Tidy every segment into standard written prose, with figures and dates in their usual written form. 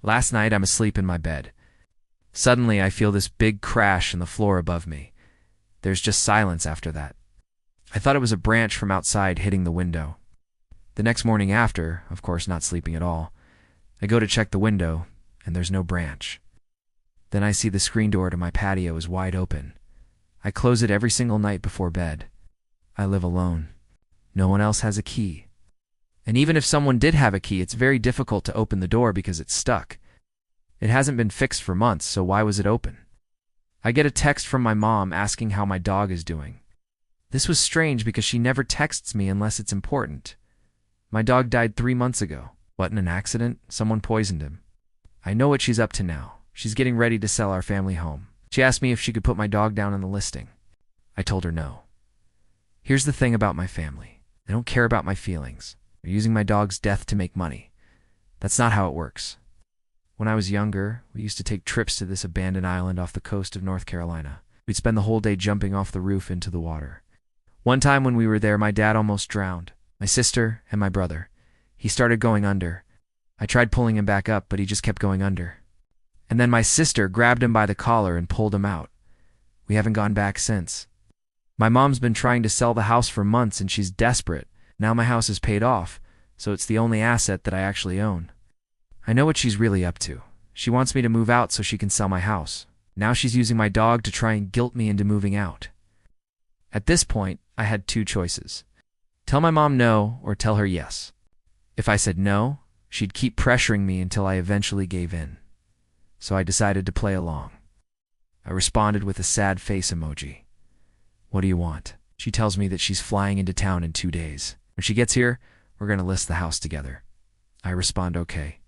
Last night, I'm asleep in my bed. Suddenly, I feel this big crash in the floor above me. There's just silence after that. I thought it was a branch from outside hitting the window. The next morning after, of course not sleeping at all, I go to check the window, and there's no branch. Then I see the screen door to my patio is wide open. I close it every single night before bed. I live alone. No one else has a key. And even if someone did have a key, it's very difficult to open the door because it's stuck. It hasn't been fixed for months, so why was it open? I get a text from my mom asking how my dog is doing. This was strange because she never texts me unless it's important. My dog died 3 months ago. What, in an accident? Someone poisoned him. I know what she's up to now. She's getting ready to sell our family home. She asked me if she could put my dog down on the listing. I told her no. Here's the thing about my family. They don't care about my feelings. They're using my dog's death to make money. That's not how it works. When I was younger, we used to take trips to this abandoned island off the coast of North Carolina. We'd spend the whole day jumping off the roof into the water. One time when we were there, my dad almost drowned. My sister and my brother. He started going under. I tried pulling him back up, but he just kept going under. And then my sister grabbed him by the collar and pulled him out. We haven't gone back since. My mom's been trying to sell the house for months and she's desperate. Now my house is paid off, so it's the only asset that I actually own. I know what she's really up to. She wants me to move out so she can sell my house. Now she's using my dog to try and guilt me into moving out. At this point, I had 2 choices. Tell my mom no or tell her yes. If I said no, she'd keep pressuring me until I eventually gave in. So I decided to play along. I responded with a sad face emoji. What do you want? She tells me that she's flying into town in 2 days. When she gets here, we're going to list the house together. I respond okay.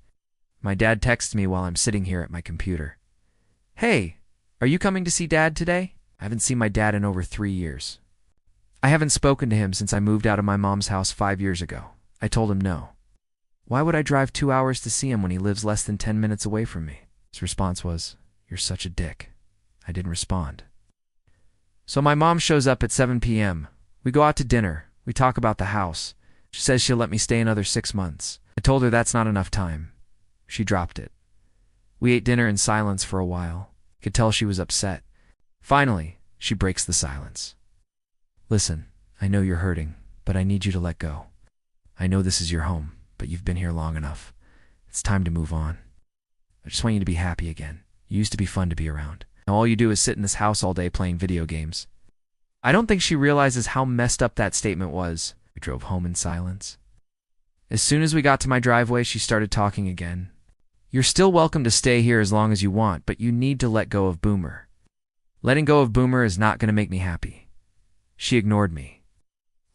My dad texts me while I'm sitting here at my computer. Hey, are you coming to see Dad today? I haven't seen my dad in over 3 years. I haven't spoken to him since I moved out of my mom's house 5 years ago. I told him no. Why would I drive 2 hours to see him when he lives less than 10 minutes away from me? His response was, "You're such a dick." I didn't respond. So my mom shows up at 7 p.m. We go out to dinner. We talk about the house. She says she'll let me stay another 6 months. I told her that's not enough time. She dropped it. We ate dinner in silence for a while. Could tell she was upset. Finally, she breaks the silence. Listen, I know you're hurting, but I need you to let go. I know this is your home, but you've been here long enough. It's time to move on. I just want you to be happy again. You used to be fun to be around. Now all you do is sit in this house all day playing video games. I don't think she realizes how messed up that statement was. We drove home in silence. As soon as we got to my driveway, she started talking again. You're still welcome to stay here as long as you want, but you need to let go of Boomer. Letting go of Boomer is not going to make me happy. She ignored me.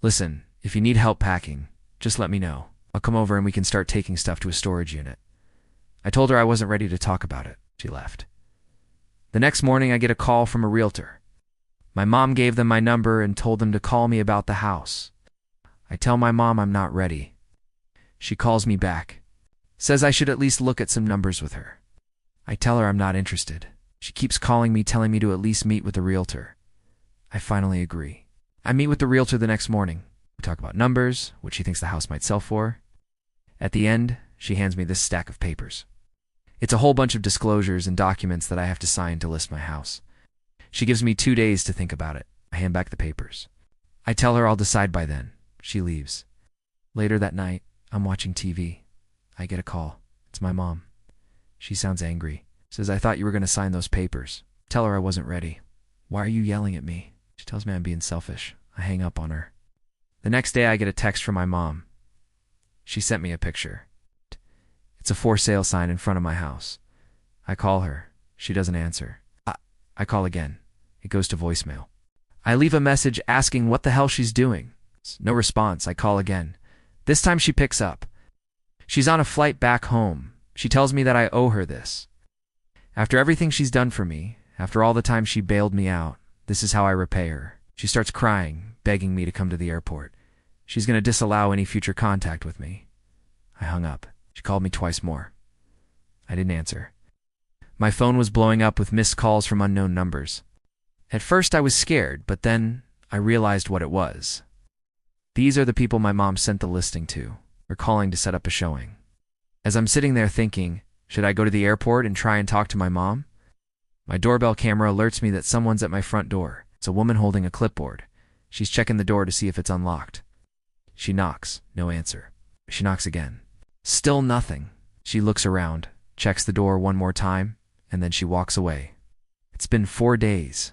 Listen, if you need help packing, just let me know. I'll come over and we can start taking stuff to a storage unit. I told her I wasn't ready to talk about it. She left. The next morning, I get a call from a realtor. My mom gave them my number and told them to call me about the house. I tell my mom I'm not ready. She calls me back. Says I should at least look at some numbers with her. I tell her I'm not interested. She keeps calling me, telling me to at least meet with the realtor. I finally agree. I meet with the realtor the next morning. We talk about numbers, what she thinks the house might sell for. At the end, she hands me this stack of papers. It's a whole bunch of disclosures and documents that I have to sign to list my house. She gives me 2 days to think about it. I hand back the papers. I tell her I'll decide by then. She leaves. Later that night, I'm watching TV. I get a call. It's my mom. She sounds angry. Says, I thought you were going to sign those papers. Tell her I wasn't ready. Why are you yelling at me? She tells me I'm being selfish. I hang up on her. The next day I get a text from my mom. She sent me a picture. It's a for sale sign in front of my house. I call her. She doesn't answer. I call again. It goes to voicemail. I leave a message asking what the hell she's doing. No response. I call again. This time she picks up. She's on a flight back home. She tells me that I owe her this. After everything she's done for me, after all the time she bailed me out, this is how I repay her. She starts crying, begging me to come to the airport. She's going to disallow any future contact with me. I hung up. She called me twice more. I didn't answer. My phone was blowing up with missed calls from unknown numbers. At first I was scared, but then I realized what it was. These are the people my mom sent the listing to. They're calling to set up a showing. As I'm sitting there thinking, Should I go to the airport and try and talk to my mom? My doorbell camera alerts me that someone's at my front door. It's a woman holding a clipboard. She's checking the door to see if it's unlocked. She knocks. No answer. She knocks again. Still nothing. She looks around, checks the door one more time, and then she walks away. It's been 4 days.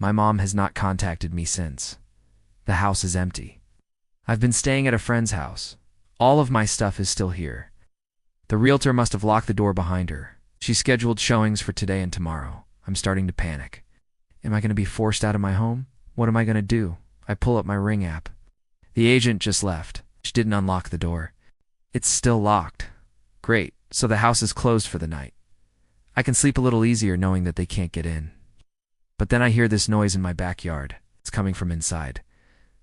My mom has not contacted me since. The house is empty. I've been staying at a friend's house. All of my stuff is still here. The realtor must have locked the door behind her. She scheduled showings for today and tomorrow. I'm starting to panic. Am I going to be forced out of my home? What am I going to do? I pull up my Ring app. The agent just left. She didn't unlock the door. It's still locked. Great, so the house is closed for the night. I can sleep a little easier knowing that they can't get in. But then I hear this noise in my backyard. It's coming from inside.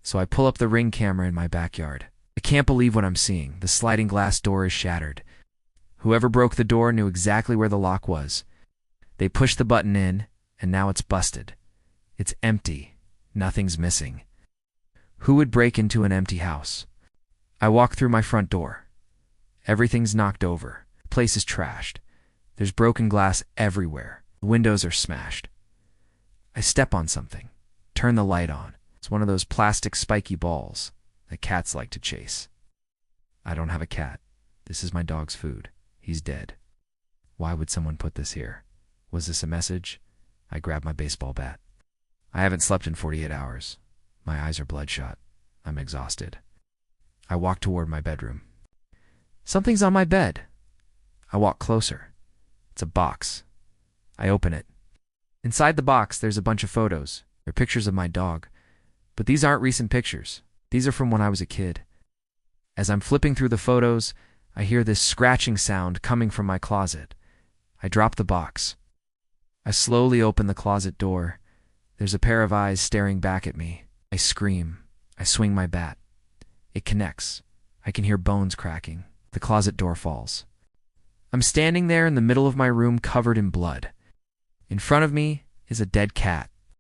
So I pull up the Ring camera in my backyard. I can't believe what I'm seeing. The sliding glass door is shattered. Whoever broke the door knew exactly where the lock was. They pushed the button in, and now it's busted. It's empty. Nothing's missing. Who would break into an empty house? I walk through my front door. Everything's knocked over. The place is trashed. There's broken glass everywhere. The windows are smashed. I step on something. Turn the light on. It's one of those plastic spiky balls that cats like to chase. I don't have a cat. This is my dog's food. He's dead. Why would someone put this here? Was this a message? I grab my baseball bat. I haven't slept in 48 hours. My eyes are bloodshot. I'm exhausted. I walk toward my bedroom. Something's on my bed. I walk closer. It's a box. I open it. Inside the box, there's a bunch of photos. They're pictures of my dog. But these aren't recent pictures. These are from when I was a kid. As I'm flipping through the photos, I hear this scratching sound coming from my closet. I drop the box. I slowly open the closet door. There's a pair of eyes staring back at me. I scream. I swing my bat. It connects. I can hear bones cracking. The closet door falls. I'm standing there in the middle of my room covered in blood. In front of me is a dead cat.